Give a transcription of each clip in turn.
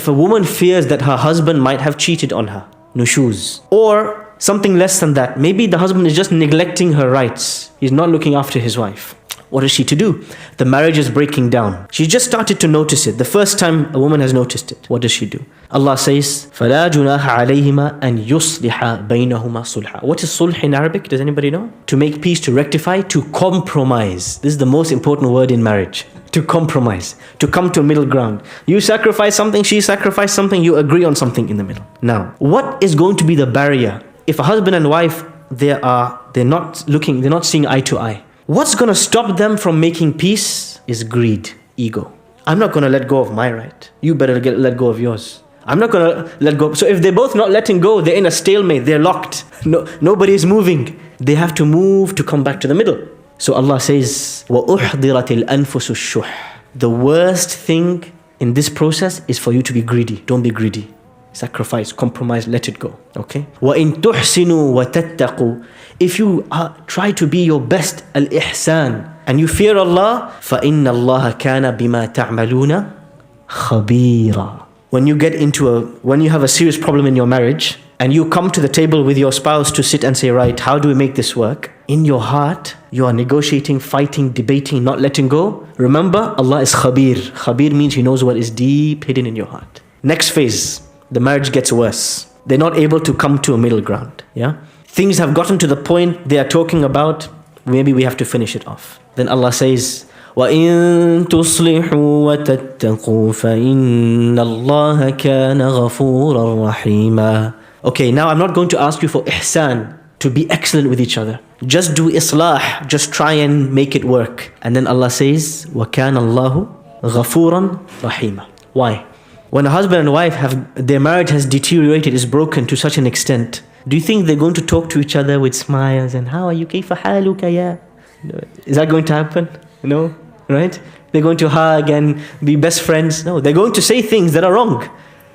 if a woman fears that her husband might have cheated on her, nushuz, or something less than that, maybe the husband is just neglecting her rights, he's not looking after his wife. What is she to do? The marriage is breaking down. She just started to notice it. The first time a woman has noticed it, what does she do? Allah says, فَلَا جُنَاحَ عَلَيْهِمَا أَن يُصْلِحَ بَيْنَهُمَا صُلْحًا. What is sulh in Arabic? Does anybody know? To make peace, to rectify, to compromise. This is the most important word in marriage. To compromise, to come to a middle ground. You sacrifice something, she sacrificed something, you agree on something in the middle. Now, what is going to be the barrier? If a husband and wife, they're not seeing eye to eye. What's going to stop them from making peace is greed, ego. I'm not going to let go of my right. You better let go of yours. I'm not going to let go. So if they're both not letting go, they're in a stalemate, they're locked. Nobody is moving. They have to move to come back to the middle. So Allah says, وَأُحْضِرَتِ الْأَنفُسُ الشُّحْ. The worst thing in this process is for you to be greedy. Don't be greedy. Sacrifice, compromise, let it go. Okay? وَإِن تُحْسِنُوا وَتَتَّقُوا. If you try to be your best al-ihsan and you fear Allah, فَإِنَّ اللَّهَ كَانَ بِمَا تَعْمَلُونَ خَبِيرًا. When you have a serious problem in your marriage and you come to the table with your spouse to sit and say, right, how do we make this work? In your heart, you are negotiating, fighting, debating, not letting go. Remember, Allah is Khabir. Khabir means He knows what is deep hidden in your heart. Next phase, the marriage gets worse. They're not able to come to a middle ground. Yeah. Things have gotten to the point they are talking about, maybe we have to finish it off. Then Allah says, وَإِن تُصْلِحُوا وَتَتَّقُوا فَإِنَّ اللَّهَ كَانَ غَفُورًا رَحِيمًا. Okay, now I'm not going to ask you for ihsan, to be excellent with each other. Just do islah, just try and make it work. And then Allah says, وَكَانَ اللَّهُ غَفُورًا رَحِيمًا. Why? When a husband and wife their marriage has deteriorated, is broken to such an extent, do you think they're going to talk to each other with smiles and how are you? كيف حالك يا? Is that going to happen? No, right? They're going to hug and be best friends. No, they're going to say things that are wrong.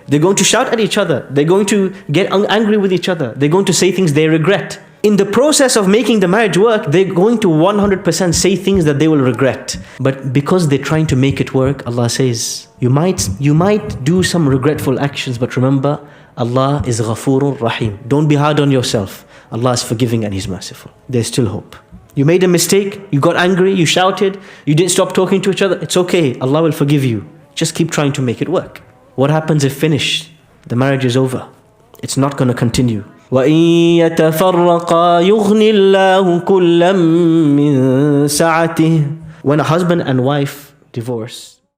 They're going to shout at each other. They're going to get angry with each other. They're going to say things they regret. In the process of making the marriage work, they're going to 100% say things that they will regret. But because they're trying to make it work, Allah says, you might do some regretful actions, but remember, Allah is Ghafurur Rahim. Don't be hard on yourself. Allah is forgiving and He's merciful. There's still hope. You made a mistake, you got angry, you shouted, you didn't stop talking to each other. It's okay, Allah will forgive you. Just keep trying to make it work. What happens if finished? The marriage is over. It's not going to continue. وَإِن يَتَفَرَّقَا يُغْنِ اللَّهُ كُلًّا مِّن سَعَتِهِ. When a husband and wife divorce,